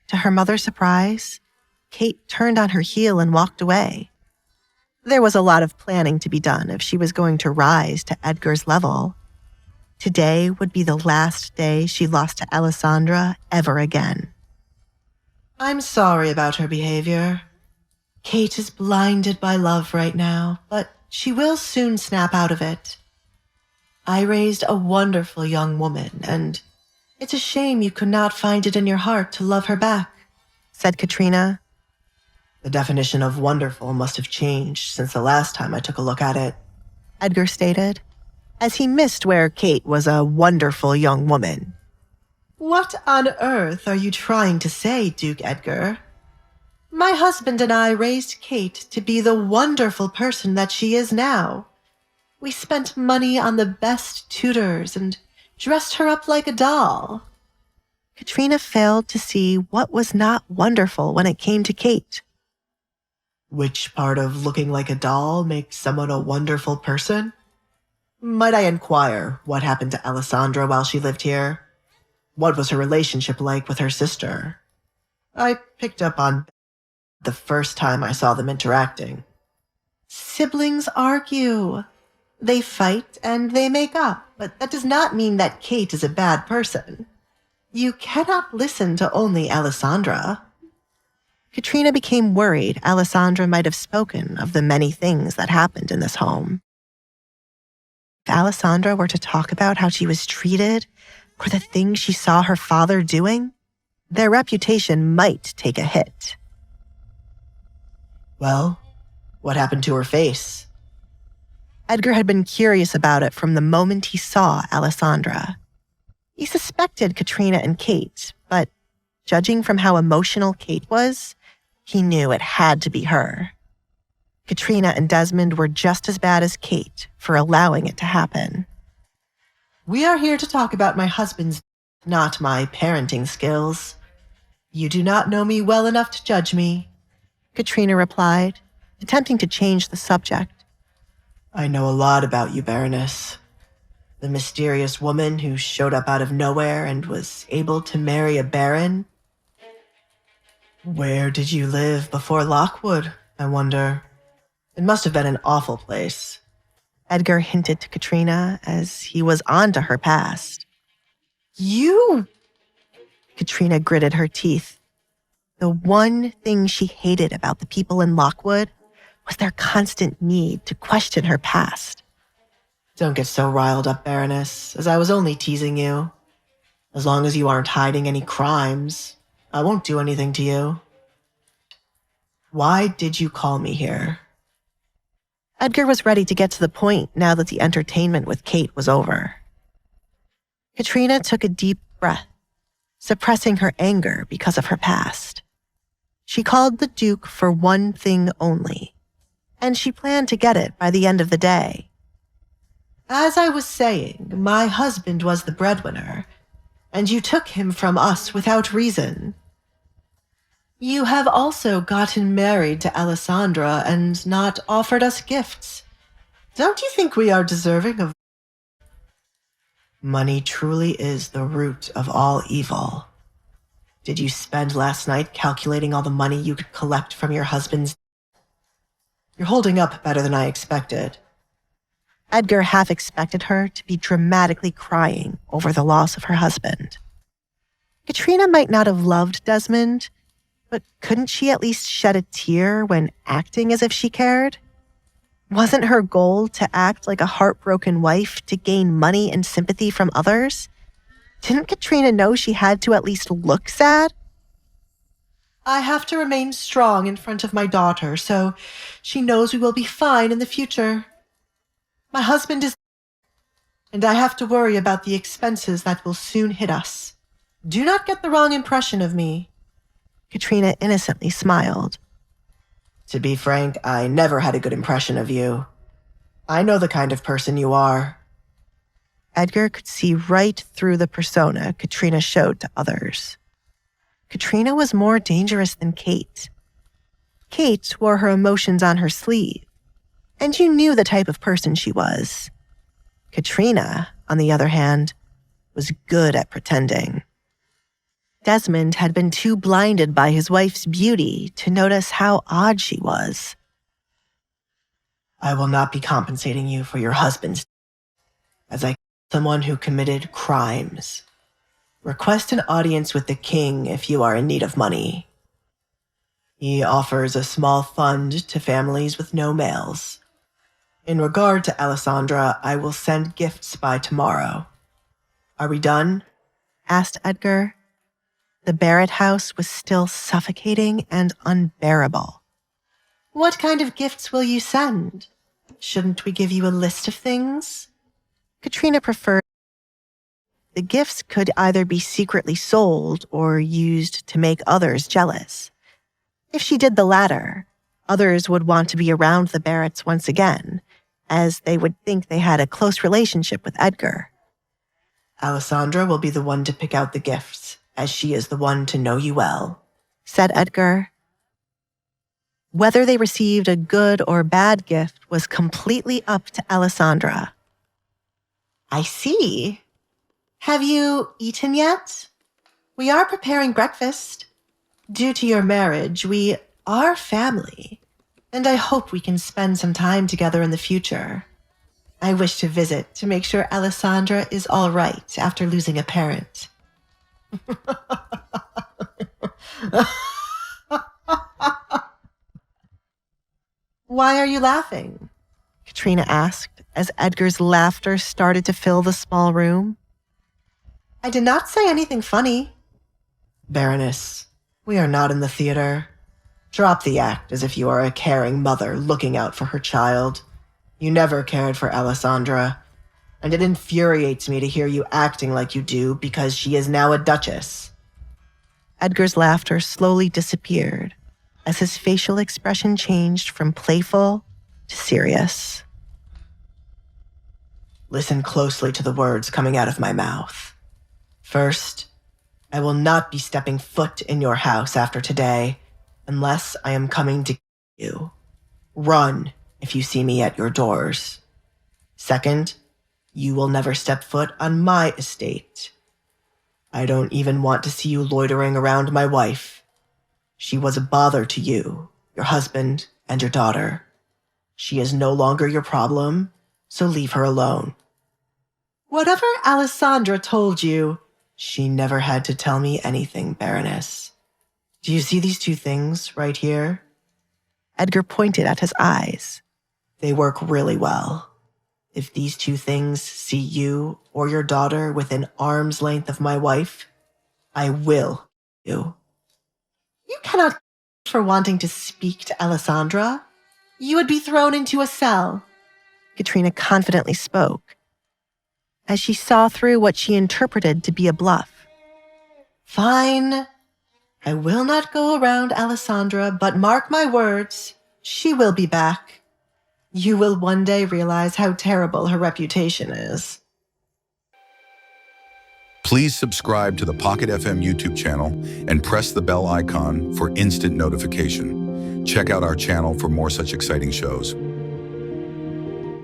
To her mother's surprise, Kate turned on her heel and walked away. There was a lot of planning to be done if she was going to rise to Edgar's level. Today would be the last day she lost to Alessandra ever again. I'm sorry about her behavior. Kate is blinded by love right now, but she will soon snap out of it. I raised a wonderful young woman, and it's a shame you could not find it in your heart to love her back, said Katrina. The definition of wonderful must have changed since the last time I took a look at it, Edgar stated, as he missed where Kate was a wonderful young woman. What on earth are you trying to say, Duke Edgar? My husband and I raised Kate to be the wonderful person that she is now. We spent money on the best tutors and dressed her up like a doll. Katrina failed to see what was not wonderful when it came to Kate. Which part of looking like a doll makes someone a wonderful person? Might I inquire what happened to Alessandra while she lived here? What was her relationship like with her sister? I picked up on the first time I saw them interacting. Siblings argue. They fight and they make up, but that does not mean that Kate is a bad person. You cannot listen to only Alessandra. Katrina became worried Alessandra might have spoken of the many things that happened in this home. If Alessandra were to talk about how she was treated or the things she saw her father doing, their reputation might take a hit. Well, what happened to her face? Edgar had been curious about it from the moment he saw Alessandra. He suspected Katrina and Kate, but judging from how emotional Kate was, he knew it had to be her. Katrina and Desmond were just as bad as Kate for allowing it to happen. We are here to talk about my husband's, not my parenting skills. You do not know me well enough to judge me, Katrina replied, attempting to change the subject. I know a lot about you, Baroness. The mysterious woman who showed up out of nowhere and was able to marry a baron. Where did you live before Lockwood, I wonder? It must have been an awful place. Edgar hinted to Katrina as he was on to her past. You! Katrina gritted her teeth. The one thing she hated about the people in Lockwood was their constant need to question her past. Don't get so riled up, Baroness, as I was only teasing you. As long as you aren't hiding any crimes, I won't do anything to you. Why did you call me here? Edgar was ready to get to the point now that the entertainment with Kate was over. Katrina took a deep breath, suppressing her anger because of her past. She called the Duke for one thing only, and she planned to get it by the end of the day. As I was saying, my husband was the breadwinner, and you took him from us without reason. You have also gotten married to Alessandra and not offered us gifts. Don't you think we are deserving of... Money truly is the root of all evil. Did you spend last night calculating all the money you could collect from your husband's... You're holding up better than I expected. Edgar half expected her to be dramatically crying over the loss of her husband. Katrina might not have loved Desmond, but couldn't she at least shed a tear when acting as if she cared? Wasn't her goal to act like a heartbroken wife to gain money and sympathy from others? Didn't Katrina know she had to at least look sad? I have to remain strong in front of my daughter, so she knows we will be fine in the future. My husband is... and I have to worry about the expenses that will soon hit us. Do not get the wrong impression of me. Katrina innocently smiled. To be frank, I never had a good impression of you. I know the kind of person you are. Edgar could see right through the persona Katrina showed to others. Katrina was more dangerous than Kate. Kate wore her emotions on her sleeve, and you knew the type of person she was. Katrina, on the other hand, was good at pretending. Desmond had been too blinded by his wife's beauty to notice how odd she was. I will not be compensating you for your husband's, as I someone who committed crimes. Request an audience with the king if you are in need of money. He offers a small fund to families with no males. In regard to Alessandra, I will send gifts by tomorrow. Are we done? Asked Edgar. The Barrett house was still suffocating and unbearable. What kind of gifts will you send? Shouldn't we give you a list of things? Katrina preferred. The gifts could either be secretly sold or used to make others jealous. If she did the latter, others would want to be around the Barretts once again, as they would think they had a close relationship with Edgar. Alessandra will be the one to pick out the gifts, as she is the one to know you well, said Edgar. Whether they received a good or bad gift was completely up to Alessandra. I see. Have you eaten yet? We are preparing breakfast. Due to your marriage, we are family, and I hope we can spend some time together in the future. I wish to visit to make sure Alessandra is all right after losing a parent. Why are you laughing? Katrina asked as Edgar's laughter started to fill the small room. I did not say anything funny. Baroness, we are not in the theater. Drop the act as if you are a caring mother looking out for her child. You never cared for Alessandra, and it infuriates me to hear you acting like you do because she is now a duchess. Edgar's laughter slowly disappeared as his facial expression changed from playful to serious. Listen closely to the words coming out of my mouth. First, I will not be stepping foot in your house after today unless I am coming to you. Run if you see me at your doors. Second, you will never step foot on my estate. I don't even want to see you loitering around my wife. She was a bother to you, your husband, and your daughter. She is no longer your problem, so leave her alone. Whatever Alessandra told you, she never had to tell me anything, Baroness. Do you see these two things right here? Edgar pointed at his eyes. They work really well. If these two things see you or your daughter within arm's length of my wife, I will you. You cannot for wanting to speak to Alessandra. You would be thrown into a cell. Katrina confidently spoke, as she saw through what she interpreted to be a bluff. Fine. I will not go around Alessandra, but mark my words, she will be back. You will one day realize how terrible her reputation is. Please subscribe to the Pocket FM YouTube channel and press the bell icon for instant notification. Check out our channel for more such exciting shows.